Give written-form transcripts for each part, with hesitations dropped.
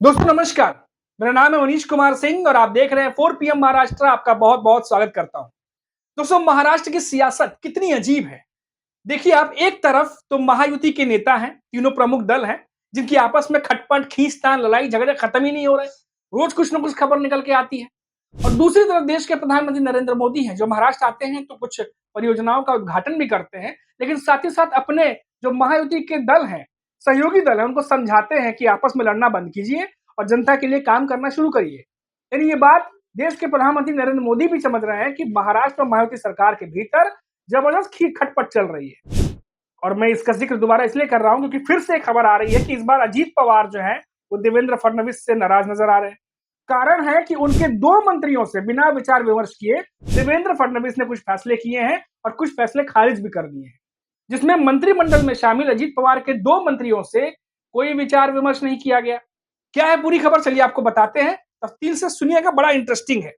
दोस्तों नमस्कार। मेरा नाम है मनीष कुमार सिंह और आप देख रहे हैं 4 पीएम महाराष्ट्र। आपका बहुत-बहुत स्वागत करता हूं। दोस्तों महाराष्ट्र की सियासत कितनी अजीब है। देखिए आप एक तरफ तो महायुति के नेता हैं, तीनों प्रमुख दल हैं, जिनकी आपस में खटपट, खींचतान, लड़ाई झगड़े खत्म ही नहीं हो रहे। रोज कुछ न कुछ खबर निकल के आती है। और दूसरी तरफ देश के प्रधानमंत्री नरेंद्र मोदी हैं, जो महाराष्ट्र आते हैं तो कुछ परियोजनाओं का उद्घाटन भी करते हैं, लेकिन साथ ही साथ अपने जो महायुति के दल हैं, सहयोगी दल हैं, उनको समझाते हैं कि आपस में लड़ना बंद कीजिए और जनता के लिए काम करना शुरू करिए। यानी ये बात देश के प्रधानमंत्री नरेंद्र मोदी भी समझ रहे हैं कि महाराष्ट्र और महायुति सरकार के भीतर जबरदस्त खटपट चल रही है। और मैं इसका जिक्र दोबारा इसलिए कर रहा हूं क्योंकि फिर से खबर आ रही है कि इस बार अजीत पवार जो है वो देवेंद्र फडणवीस से नाराज नजर आ रहे हैं। कारण है कि उनके दो मंत्रियों से बिना विचार विमर्श किए देवेंद्र फडणवीस ने कुछ फैसले किए हैं और कुछ फैसले खारिज भी कर दिए हैं, जिसमें मंत्रिमंडल में शामिल अजीत पवार के दो मंत्रियों से कोई विचार विमर्श नहीं किया गया। क्या है पूरी खबर, चलिए आपको बताते हैं। तफसील से सुनिएगा, बड़ा इंटरेस्टिंग है।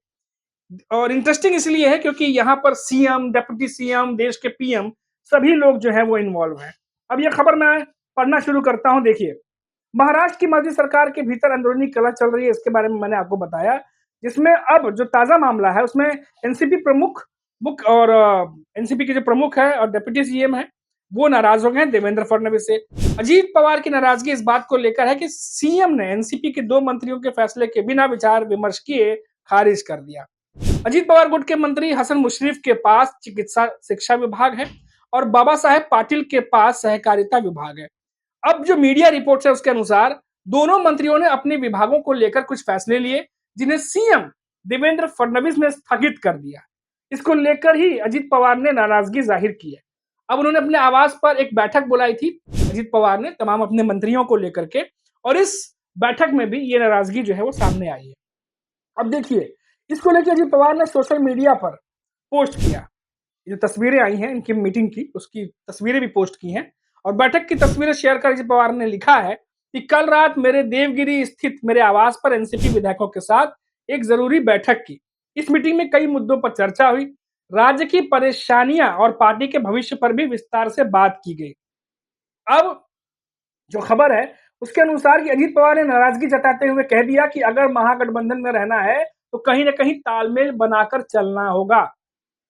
और इंटरेस्टिंग इसलिए है क्योंकि यहाँ पर सीएम, डिप्टी सीएम, देश के पीएम सभी लोग जो है वो इन्वॉल्व हैं। अब ये खबर मैं पढ़ना शुरू करता हूं। देखिए, महाराष्ट्र की मोदी सरकार के भीतर अंदरूनी कलह चल रही है, इसके बारे में मैंने आपको बताया। जिसमें अब जो ताजा मामला है उसमें एनसीपी प्रमुख मुख्य और एनसीपी के जो प्रमुख है और डिप्टी सीएम है वो नाराज हो गए देवेंद्र फडणवीस से। अजीत पवार की नाराजगी इस बात को लेकर है कि सीएम ने एनसीपी के दो मंत्रियों के फैसले के बिना विचार विमर्श किए खारिज कर दिया। अजीत पवार गुट के मंत्री हसन मुश्रीफ के पास चिकित्सा शिक्षा विभाग है और बाबा साहेब पाटिल के पास सहकारिता विभाग है। अब जो मीडिया रिपोर्ट है उसके अनुसार दोनों मंत्रियों ने अपने विभागों को लेकर कुछ फैसले लिए, जिन्हें सीएम देवेंद्र फडणवीस ने स्थगित कर दिया। इसको लेकर ही अजीत पवार ने नाराजगी जाहिर की है। अब उन्होंने अपने आवास पर एक बैठक बुलाई थी अजीत पवार ने तमाम अपने मंत्रियों को लेकर के, और इस बैठक में भी ये नाराजगी जो है वो सामने आई है। अब देखिए, इसको लेकर अजीत पवार ने सोशल मीडिया पर पोस्ट किया। जो तस्वीरें आई हैं इनकी मीटिंग की, उसकी तस्वीरें भी पोस्ट की हैं और बैठक की तस्वीरें शेयर कर अजीत पवार ने लिखा है कि कल रात मेरे देवगिरी स्थित मेरे आवास पर एनसीपी विधायकों के साथ एक जरूरी बैठक की। इस मीटिंग में कई मुद्दों पर चर्चा हुई, राज्य की परेशानियां और पार्टी के भविष्य पर भी विस्तार से बात की गई। अब जो खबर है उसके अनुसार कि अजीत पवार ने नाराजगी जताते हुए कह दिया कि अगर महागठबंधन में रहना है तो कहीं ना कहीं तालमेल बनाकर चलना होगा।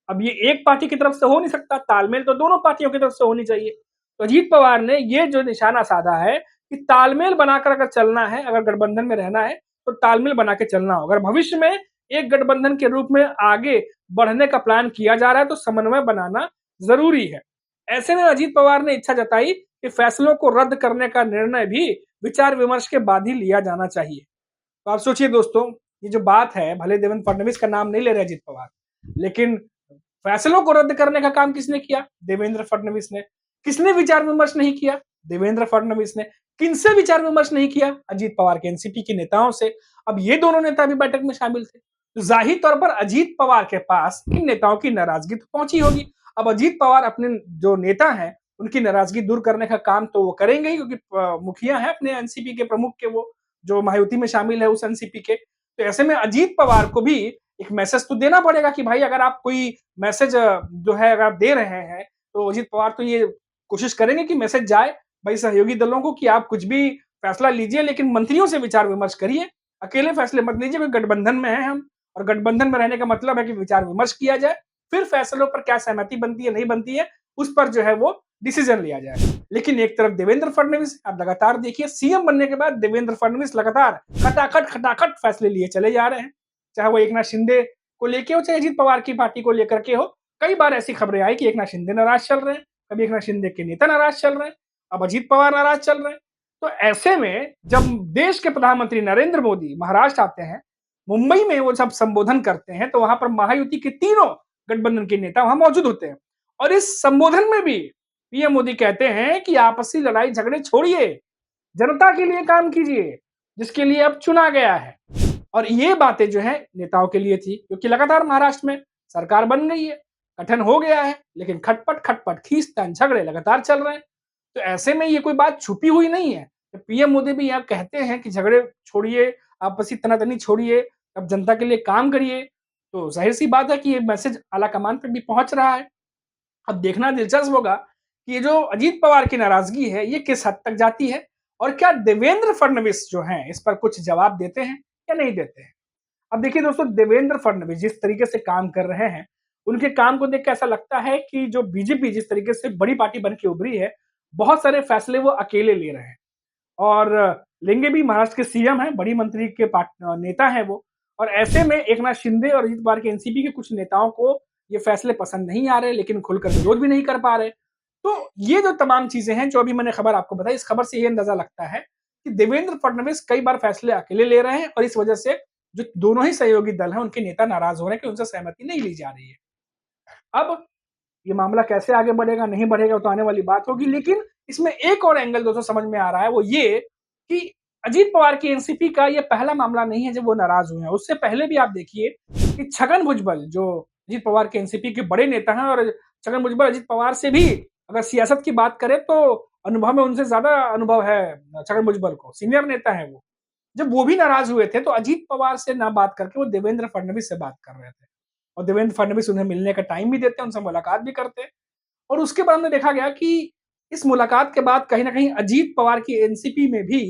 अब ये एक पार्टी की तरफ से हो नहीं सकता, तालमेल तो दोनों पार्टियों की तरफ से होनी चाहिए। तो अजीत पवार ने ये जो निशाना साधा है कि तालमेल बनाकर अगर चलना है, अगर गठबंधन में रहना है तो तालमेल बना के चलना होगा। अगर भविष्य में एक गठबंधन के रूप में आगे बढ़ने का प्लान किया जा रहा है तो समन्वय बनाना जरूरी है। ऐसे में अजीत पवार ने इच्छा जताई कि फैसलों को रद्द करने का निर्णय भी विचार विमर्श के बाद ही लिया जाना चाहिए। तो आप सोचिए दोस्तों, ये जो बात है, भले देवेंद्र फडणवीस का नाम नहीं ले रहे अजीत पवार, लेकिन फैसलों को रद्द करने का काम किसने किया? देवेंद्र फडणवीस ने। किसने विचार विमर्श नहीं किया? देवेंद्र फडणवीस ने। किनसे विचार विमर्श नहीं किया? अजीत पवार के एनसीपी के नेताओं से। अब ये दोनों नेता भी बैठक में शामिल थे, तो जाहिर तौर पर अजीत पवार के पास इन नेताओं की नाराजगी तो पहुंची होगी। अब अजीत पवार अपने जो नेता हैं उनकी नाराजगी दूर करने का काम तो वो करेंगे ही, क्योंकि मुखिया है अपने एनसीपी के प्रमुख के, वो जो महायुति में शामिल है उस एनसीपी के। तो ऐसे में अजीत पवार को भी एक मैसेज तो देना पड़ेगा कि भाई अगर आप कोई मैसेज जो है अगर आप दे रहे हैं तो अजीत पवार तो ये कोशिश करेंगे कि मैसेज जाए भाई सहयोगी दलों को कि आप कुछ भी फैसला लीजिए लेकिन मंत्रियों से विचार विमर्श करिए, अकेले फैसले मत लीजिए, क्योंकि गठबंधन में है हम, और गठबंधन में रहने का मतलब है कि विचार विमर्श किया जाए, फिर फैसलों पर क्या सहमति बनती है नहीं बनती है उस पर जो है वो डिसीजन लिया जाए। लेकिन एक तरफ देवेंद्र फडणवीस, आप लगातार देखिए सीएम बनने के बाद देवेंद्र फडणवीस लगातार खटाखट खटाखट फैसले लिए चले जा रहे हैं, चाहे वो एकनाथ शिंदे को लेके हो चाहे अजीत पवार की पार्टी को लेकर के हो। कई बार ऐसी खबरें आई कि एकनाथ शिंदे नाराज चल रहे हैं, कभी एकनाथ शिंदे के नेता नाराज चल रहे हैं, अब अजीत पवार नाराज चल रहे हैं। तो ऐसे में जब देश के प्रधानमंत्री नरेंद्र मोदी महाराष्ट्र आते हैं, मुंबई में वो जब संबोधन करते हैं तो वहां पर महायुति के तीनों गठबंधन के नेता वहां मौजूद होते हैं, और इस संबोधन में भी पीएम मोदी कहते हैं कि आपसी लड़ाई झगड़े छोड़िए, जनता के लिए काम कीजिए जिसके लिए अब चुना गया है। और ये बातें जो है नेताओं के लिए थी, क्योंकि लगातार महाराष्ट्र में सरकार बन गई है, गठन हो गया है, लेकिन खटपट खटपट खींचतान झगड़े लगातार चल रहे हैं। तो ऐसे में ये कोई बात छुपी हुई नहीं है। तो पीएम मोदी भी यहाँ कहते हैं कि झगड़े छोड़िए, आपसी तनातनी छोड़िए, अब जनता के लिए काम करिए। तो जाहिर सी बात है कि ये मैसेज आला कमान तक भी पहुंच रहा है। अब देखना दिलचस्प होगा कि ये जो अजीत पवार की नाराजगी है ये किस हद तक जाती है और क्या देवेंद्र फडणवीस जो हैं इस पर कुछ जवाब देते हैं या नहीं देते हैं? अब देखिए दोस्तों, देवेंद्र फडणवीस जिस तरीके से काम कर रहे हैं, उनके काम को देख के ऐसा लगता है कि जो बीजेपी जिस तरीके से बड़ी पार्टी बन के उभरी है, बहुत सारे फैसले वो अकेले ले रहे हैं और लेंगे भी। महाराष्ट्र के सीएम हैं, बड़ी मंत्री के नेता हैं वो, और ऐसे में एकनाथ शिंदे और अजित पवार के एनसीपी के कुछ नेताओं को ये फैसले पसंद नहीं आ रहे, लेकिन खुलकर विरोध भी नहीं कर पा रहे। तो ये जो तमाम चीजें हैं, जो अभी मैंने खबर आपको बताई, इस खबर से ये अंदाजा लगता है कि देवेंद्र फडणवीस कई बार फैसले अकेले ले रहे हैं और इस वजह से जो दोनों ही सहयोगी दल हैं, उनके नेता नाराज हो रहे हैं कि उनसे सहमति नहीं ली जा रही है। अब ये मामला कैसे आगे बढ़ेगा, नहीं बढ़ेगा, तो आने वाली बात होगी। लेकिन इसमें एक और एंगल दोस्तों समझ में आ रहा है, वो ये कि अजीत पवार की एनसीपी का ये पहला मामला नहीं है जब वो नाराज हुए हैं। उससे पहले भी आप देखिए कि छगन भुजबल, जो अजीत पवार के एनसीपी के बड़े नेता हैं, और छगन भुजबल अजीत पवार से भी अगर सियासत की बात करें तो अनुभव में उनसे ज्यादा अनुभव है छगन भुजबल को, सीनियर नेता है वो। जब वो भी नाराज हुए थे तो अजीत पवार से ना बात करके वो देवेंद्र फडणवीस से बात कर रहे थे, और देवेंद्र फडणवीस उन्हें मिलने का टाइम भी देते हैं, उनसे मुलाकात भी करते हैं। और उसके बाद में देखा गया कि इस मुलाकात के बाद कहीं न कहीं अजीत पवार की एनसीपी में भी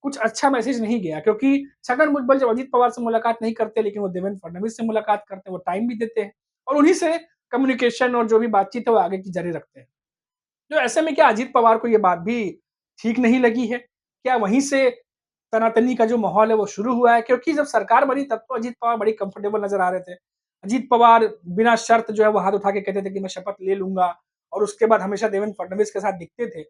कुछ अच्छा मैसेज नहीं गया, क्योंकि छगन भुजबल जब अजीत पवार से मुलाकात नहीं करते, लेकिन वो देवेंद्र फडणवीस से मुलाकात करते हैं, वो टाइम भी देते हैं और उन्हीं से कम्युनिकेशन और जो भी बातचीत है वो आगे की जारी रखते हैं। तो ऐसे में क्या अजीत पवार को ये बात भी ठीक नहीं लगी है? क्या वहीं से तनातनी का जो माहौल है वो शुरू हुआ है? क्योंकि जब सरकार बनी तब तो अजीत पवार बड़ी कंफर्टेबल नज़र आ रहे थे। अजीत पवार बिना शर्त जो है वो हाथ उठा के कहते थे कि मैं शपथ ले लूँगा, और उसके बाद हमेशा देवेंद्र फडणवीस के साथ दिखते थे।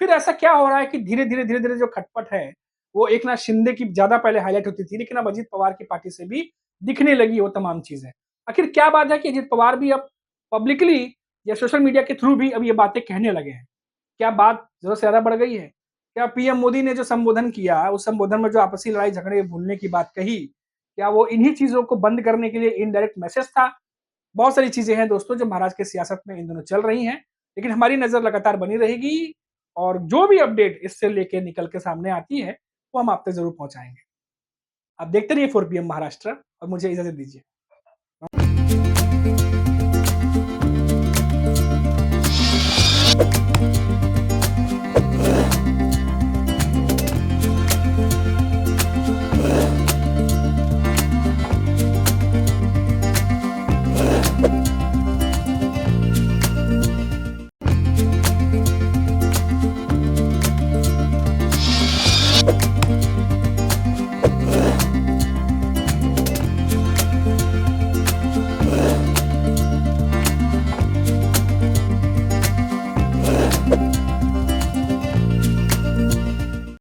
फिर ऐसा क्या हो रहा है कि धीरे-धीरे जो खटपट है, वो एकनाथ शिंदे की ज़्यादा पहले हाइलाइट होती थी, लेकिन अब अजीत पवार की पार्टी से भी दिखने लगी वो तमाम चीज़ें। आखिर क्या बात है कि अजीत पवार भी अब पब्लिकली या सोशल मीडिया के थ्रू भी अब ये बातें कहने लगे हैं? क्या बात ज़रूरत से ज़्यादा बढ़ गई है? क्या पीएम मोदी ने जो संबोधन किया, उस संबोधन में जो आपसी लड़ाई झगड़े भूलने की बात कही, क्या वो इन्हीं चीज़ों को बंद करने के लिए इनडायरेक्ट मैसेज था? बहुत सारी चीज़ें हैं दोस्तों जो महाराष्ट्र की सियासत में इन दिनों चल रही हैं, लेकिन हमारी नज़र लगातार बनी रहेगी और जो भी अपडेट इससे लेके निकल के सामने आती है, वो हम आप तक ज़रूर पहुँचाएँगे। आप देखते रहिए 4 पीएम महाराष्ट्र और मुझे इजाज़त दीजिए।